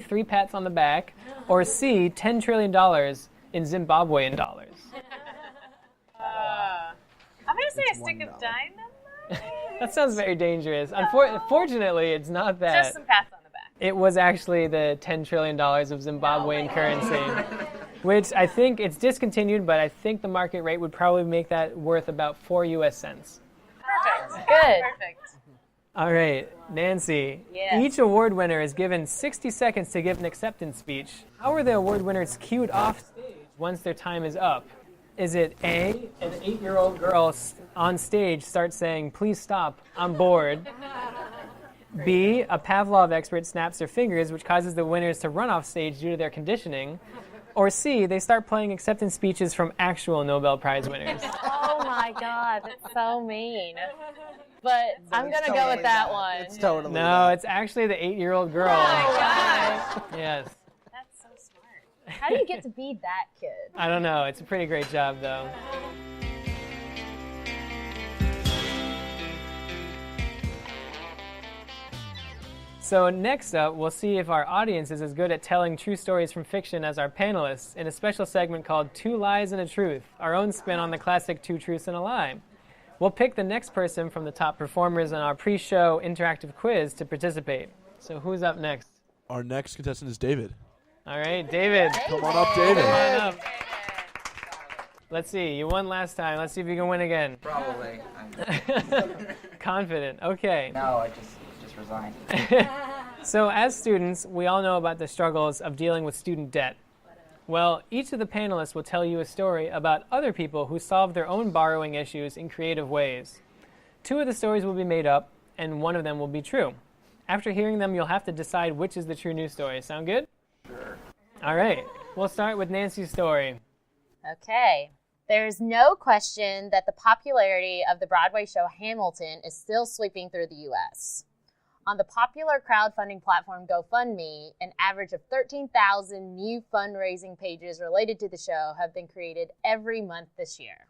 3 pats on the back, or C, $10 trillion in Zimbabwean dollars? I'm going to say a stick of dynamite. That sounds very dangerous. Unfortunately, it's not that. Just some pats on the back. It was actually the $10 trillion of Zimbabwean currency, which I think it's discontinued, but I think the market rate would probably make that worth about 4 US cents. Perfect. Good. Perfect. All right, Nancy. Yes. Each award winner is given 60 seconds to give an acceptance speech. How are the award winners cued off stage once their time is up? Is it A, an 8-year-old girl on stage starts saying, "Please stop, I'm bored"? B, a Pavlov expert snaps their fingers, which causes the winners to run off stage due to their conditioning? Or C, they start playing acceptance speeches from actual Nobel Prize winners? Oh my God, that's so mean. But I'm going to go with that one. It's totally No, that. it's actually the 8-year-old girl. Oh my gosh. Yes. That's so smart. How do you get to be that kid? I don't know. It's a pretty great job, though. So next up, we'll see if our audience is as good at telling true stories from fiction as our panelists in a special segment called 2 Lies and a Truth, our own spin on the classic 2 Truths and a Lie. We'll pick the next person from the top performers in our pre-show interactive quiz to participate. So who's up next? Our next contestant is David. All right, David. Come on up, David. Come on up. Let's see. You won last time. Let's see if you can win again. Probably. Confident. Okay. No, I just resigned. So as students, we all know about the struggles of dealing with student debt. Well, each of the panelists will tell you a story about other people who solved their own borrowing issues in creative ways. 2 of the stories will be made up, and 1 of them will be true. After hearing them, you'll have to decide which is the true news story. Sound good? Sure. All right. We'll start with Nancy's story. Okay. There's no question that the popularity of the Broadway show Hamilton is still sweeping through the U.S. On the popular crowdfunding platform GoFundMe, an average of 13,000 new fundraising pages related to the show have been created every month this year.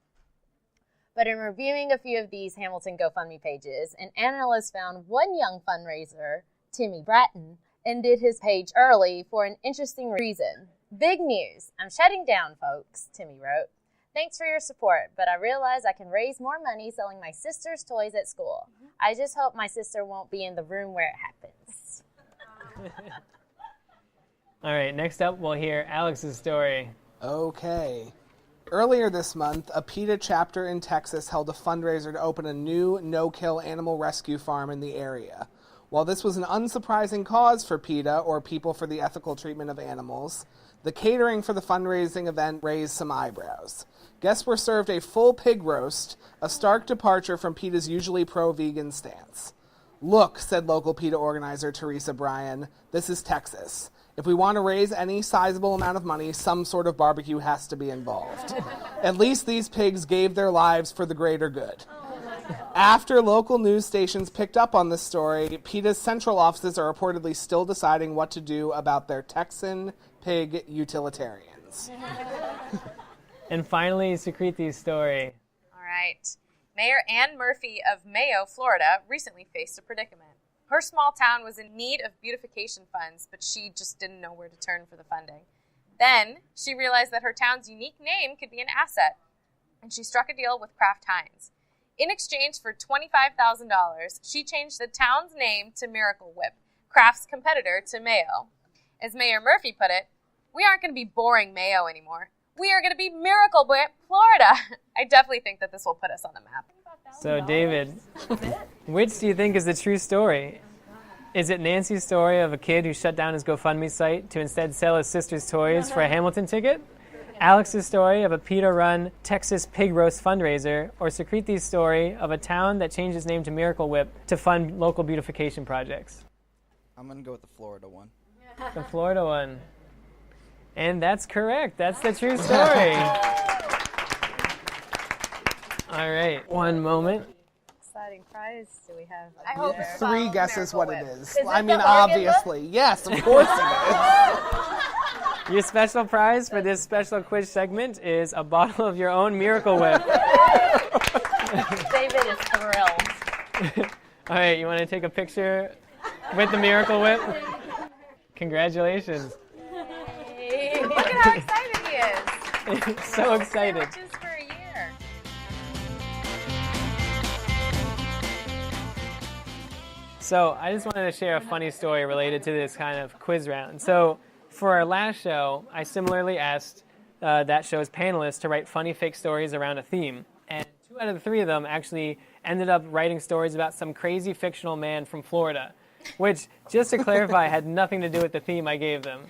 But in reviewing a few of these Hamilton GoFundMe pages, an analyst found one young fundraiser, Timmy Bratton, ended his page early for an interesting reason. "Big news. I'm shutting down, folks," Timmy wrote. "Thanks for your support, but I realize I can raise more money selling my sister's toys at school. I just hope my sister won't be in the room where it happens." All right. Next up, we'll hear Alex's story. Okay. Earlier this month, a PETA chapter in Texas held a fundraiser to open a new no-kill animal rescue farm in the area. While this was an unsurprising cause for PETA, or People for the Ethical Treatment of Animals, the catering for the fundraising event raised some eyebrows. Guests were served a full pig roast, a stark departure from PETA's usually pro-vegan stance. "Look," said local PETA organizer Teresa Bryan, "this is Texas. If we want to raise any sizable amount of money, some sort of barbecue has to be involved. At least these pigs gave their lives for the greater good." After local news stations picked up on this story, PETA's central offices are reportedly still deciding what to do about their Texan pig utilitarians. And finally, Sukriti's story. All right. Mayor Ann Murphy of Mayo, Florida, recently faced a predicament. Her small town was in need of beautification funds, but she just didn't know where to turn for the funding. Then she realized that her town's unique name could be an asset, and she struck a deal with Kraft Heinz. In exchange for $25,000, she changed the town's name to Miracle Whip, Kraft's competitor to Mayo. As Mayor Murphy put it, "We aren't going to be boring Mayo anymore. We are going to be Miracle Whip, Florida." I definitely think that this will put us on the map. So, David, which do you think is the true story? Is it Nancy's story of a kid who shut down his GoFundMe site to instead sell his sister's toys for a Hamilton ticket? Alex's story of a PETA-run Texas pig roast fundraiser? Or Sukriti's story of a town that changed its name to Miracle Whip to fund local beautification projects? I'm going to go with the Florida one. The Florida one. And that's correct. That's the true story. All right. One moment. Exciting prize do we have? I hope there? 3 guesses Miracle what Whip. it is. Is it I mean, the organ obviously. Yes, of course it Your special prize for this special quiz segment is a bottle of your own Miracle Whip. David is thrilled. All right. You want to take a picture with the Miracle Whip? Congratulations. Hey, look at how excited he is. So excited. Sandwiches for a year. So I just wanted to share a funny story related to this kind of quiz round. So for our last show, I similarly asked that show's panelists to write funny fake stories around a theme. And 2 out of the 3 of them actually ended up writing stories about some crazy fictional man from Florida, which, just to clarify, had nothing to do with the theme I gave them.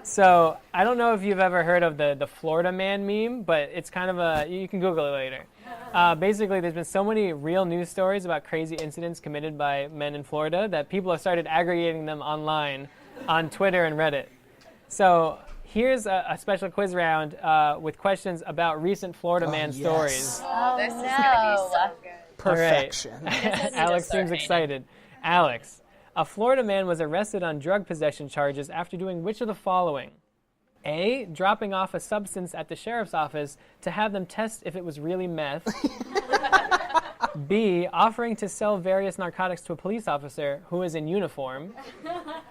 So I don't know if you've ever heard of the Florida man meme, but it's kind of you can Google it later. Basically, there's been so many real news stories about crazy incidents committed by men in Florida that people have started aggregating them online on Twitter and Reddit. So here's a special quiz round with questions about recent Florida man stories. Oh, this is going to be so good. Perfection. Alex seems excited. Alex, a Florida man was arrested on drug possession charges after doing which of the following? A, dropping off a substance at the sheriff's office to have them test if it was really meth. B, offering to sell various narcotics to a police officer who is in uniform.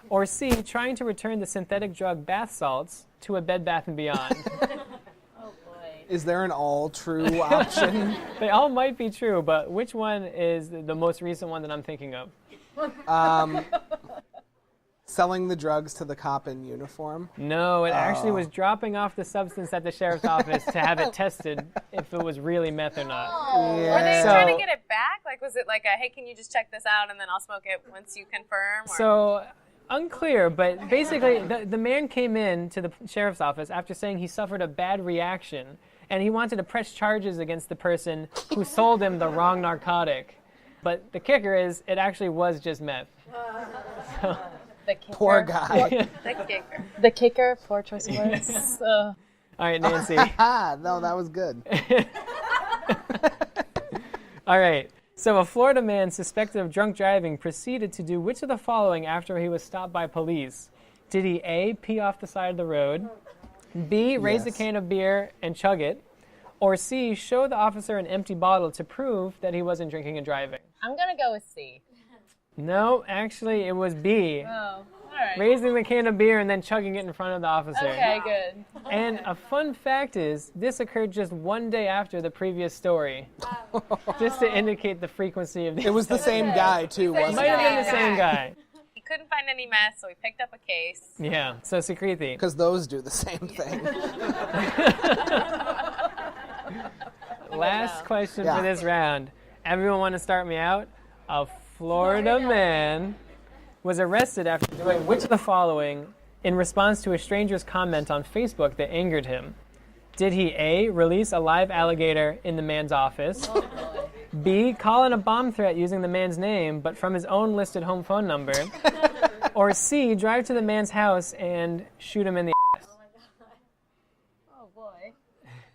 Or C, trying to return the synthetic drug bath salts to a Bed Bath & Beyond. Is there an all true option? They all might be true, but which one is the most recent one that I'm thinking of? Selling the drugs to the cop in uniform? No, it actually was dropping off the substance at the sheriff's office to have it tested if it was really meth or not. Yeah. Were they So- trying to get it back? Like, was it like a, hey, can you just check this out and then I'll smoke it once you confirm? Or? So, unclear, but basically the man came in to the sheriff's office after saying he suffered a bad reaction, and he wanted to press charges against the person who sold him the wrong narcotic. But the kicker is, it actually was just meth. So, The kicker. Poor guy. The kicker. The kicker. Poor choice of words. all right, Nancy. No, that was good. All right. So a Florida man suspected of drunk driving proceeded to do which of the following after he was stopped by police? Did he A, pee off the side of the road, B, raise a Yes. can of beer and chug it, or C, show the officer an empty bottle to prove that he wasn't drinking and driving? I'm going to go with C. No, actually it was B. Oh, all right. Raising the can of beer and then chugging it in front of the officer. Okay, good. And a fun fact is, this occurred just 1 day after the previous story, just to indicate the frequency of the. It was the same guy, too, wasn't Might have it? been the same guy. He couldn't find any meth, so he picked up a case. Yeah. So Sukriti. Because those do the same thing. Last question Yeah. for this round. Everyone want to start me out? A Florida man was arrested after doing which of the following in response to a stranger's comment on Facebook that angered him? Did he A, release a live alligator in the man's office? B, call in a bomb threat using the man's name, but from his own listed home phone number? Or C, drive to the man's house and shoot him in the ass? Oh, boy.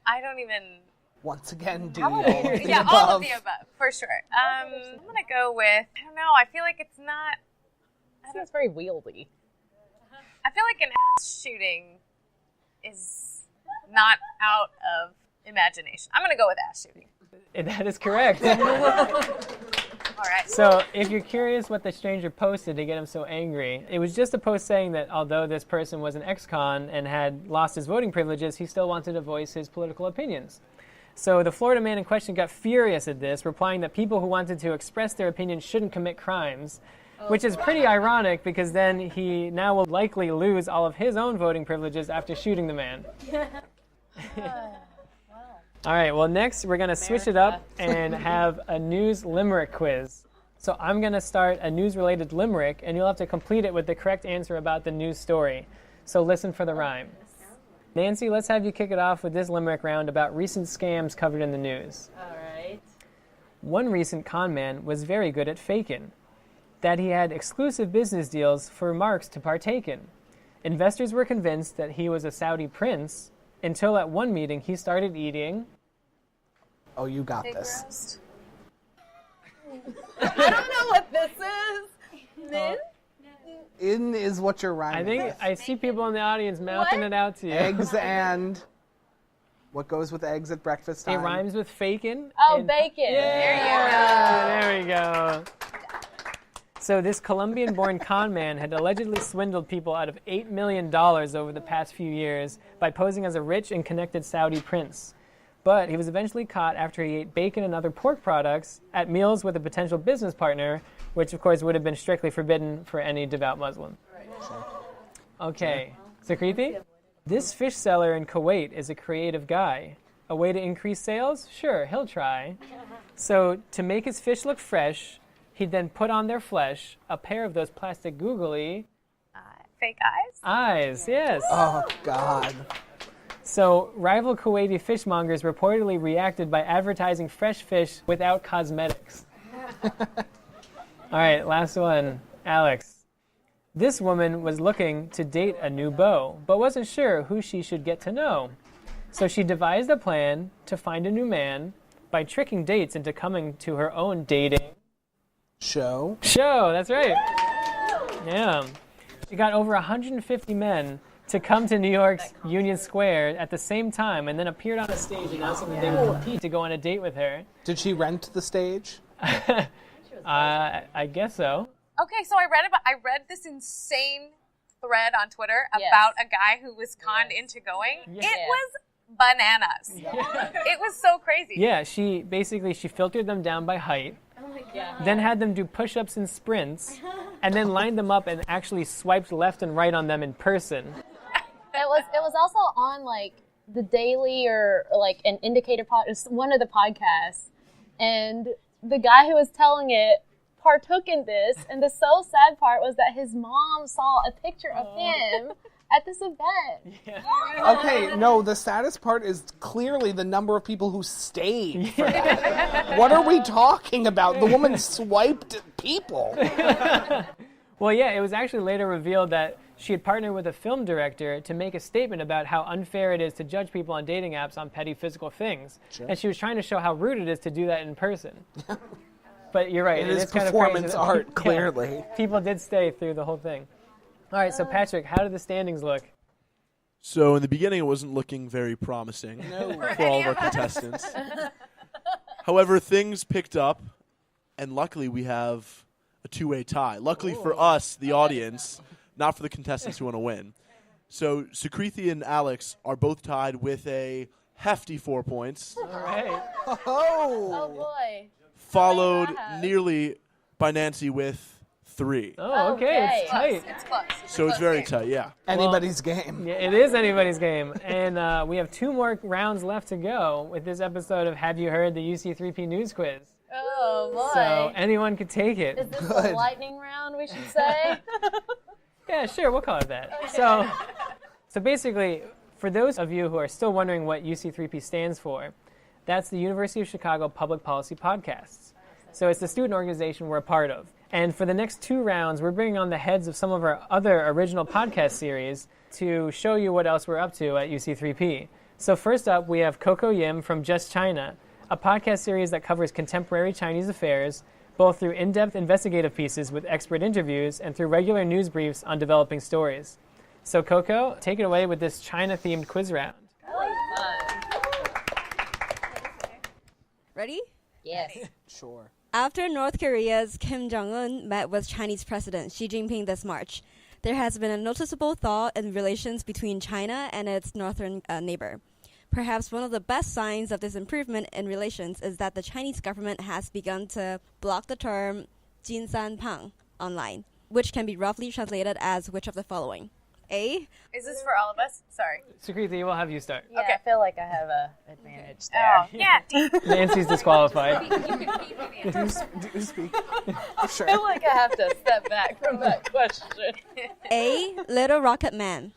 I don't even... Once again, D. Yeah, all of the above, for sure. I'm going to go with, I don't know, I feel like it's not... Seems very wieldy. I feel like an ass shooting is not out of imagination. I'm going to go with ass shooting. That is correct. All right. So, if you're curious what the stranger posted to get him so angry, it was just a post saying that although this person was an ex-con and had lost his voting privileges, he still wanted to voice his political opinions. So the Florida man in question got furious at this, replying that people who wanted to express their opinions shouldn't commit crimes, which is pretty ironic because then he now will likely lose all of his own voting privileges after shooting the man. All right, well, next we're going to switch it up and have a news limerick quiz. So I'm going to start a news-related limerick, and you'll have to complete it with the correct answer about the news story. So listen for the rhyme. Nancy, let's have you kick it off with this limerick round about recent scams covered in the news. All right. One recent con man was very good at faking that he had exclusive business deals for marks to partake in. Investors were convinced that he was a Saudi prince until at one meeting he started eating... Oh, you got Big this. roast. I don't know what this is. Min? In is what you're rhyming I think with. I see people in the audience mouthing it out to you. Eggs and... What goes with eggs at breakfast time? It rhymes with faking. Oh, and- bacon. Yeah, there we go. So this Colombian-born con man had allegedly swindled people out of $8 million over the past few years by posing as a rich and connected Saudi prince. But he was eventually caught after he ate bacon and other pork products at meals with a potential business partner, which of course would have been strictly forbidden for any devout Muslim. Okay, Sukriti? This fish seller in Kuwait is a creative guy. A way to increase sales? Sure, he'll try. So to make his fish look fresh, he'd then put on their flesh a pair of those plastic googly Fake eyes? eyes. Yes. Oh, God. So rival Kuwaiti fishmongers reportedly reacted by advertising fresh fish without cosmetics. All right, last one. Alex. This woman was looking to date a new beau, but wasn't sure who she should get to know. So she devised a plan to find a new man by tricking dates into coming to her own dating Show. That's right. Yeah. She got over 150 men to come to New York's Union Square at the same time and then appeared on a stage announcing that they would compete to go on a date with her. Did she rent the stage? I guess so. Okay, so I read this insane thread on Twitter about a guy who was conned into going. Yes. It was bananas. It was so crazy. Yeah, she filtered them down by height, then had them do push-ups and sprints, and then lined them up and actually swiped left and right on them in person. It was also on like the Daily or like an Indicator one of the podcasts, and the guy who was telling it partook in this, and the so sad part was that his mom saw a picture of him at this event. Okay, no, the saddest part is clearly the number of people who stayed for that. What are we talking about? The woman swiped people. Well, yeah, it was actually later revealed that she had partnered with a film director to make a statement about how unfair it is to judge people on dating apps on petty physical things. Sure. And she was trying to show how rude it is to do that in person. But you're right. It is kind of performance crazy. art, clearly. Yeah, people did stay through the whole thing. All right, so Patrick, how did the standings look? So in the beginning, it wasn't looking very promising for all of our contestants. However, things picked up, and luckily we have a two-way tie. Luckily for us, the audience, not for the contestants who want to win. So Sukriti and Alex are both tied with a hefty 4 points. All right. Oh boy. Followed nearly by Nancy with 3. Oh, okay. It's tight. It's close. So it's very tight, yeah. Anybody's game. Yeah, it is anybody's game. And we have 2 more rounds left to go with this episode of Have You Heard, the UC3P News Quiz. Oh boy. So anyone could take it. Is this the lightning round, we should say? Yeah, sure, we'll call it that. Okay. So basically, for those of you who are still wondering what UC3P stands for, that's the University of Chicago Public Policy Podcasts. So it's the student organization we're a part of. And for the next 2 rounds, we're bringing on the heads of some of our other original podcast series to show you what else we're up to at UC3P. So first up, we have Coco Yim from Just China, a podcast series that covers contemporary Chinese affairs, both through in-depth investigative pieces with expert interviews and through regular news briefs on developing stories. So Coco, take it away with this China-themed quiz round. Ready? Yes. Sure. After North Korea's Kim Jong-un met with Chinese President Xi Jinping this March, there has been a noticeable thaw in relations between China and its northern neighbor. Perhaps one of the best signs of this improvement in relations is that the Chinese government has begun to block the term "Jin San Pang" online, which can be roughly translated as which of the following? A. Is this for all of us? Sorry. Sukriti, we'll have you start. Yeah, Okay. I feel like I have an advantage there. Oh, yeah. Nancy's disqualified. Do speak. Sure. I feel like I have to step back from that question. A. Little Rocket Man.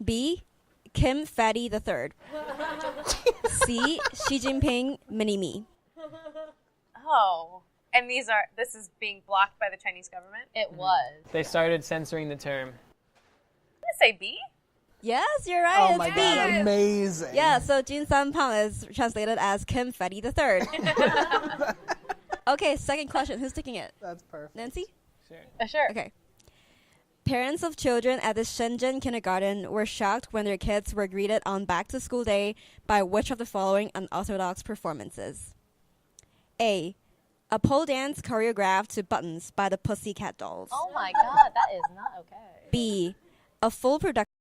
B. Kim Fatty the Third. C. Xi Jinping Mini-Me. Oh. And this is being blocked by the Chinese government? It was. They started censoring the term. I'm going to say B. Yes, you're right. Oh it's my B. God, amazing. Yeah, so Jin San Pang is translated as Kim Fatty the Third. Okay, second question. Who's taking it? That's perfect. Nancy? Sure. Okay. Parents of children at the Shenzhen kindergarten were shocked when their kids were greeted on back-to-school day by which of the following unorthodox performances? A. A pole dance choreographed to Buttons by the Pussycat Dolls. Oh my god, that is not okay. B. A full production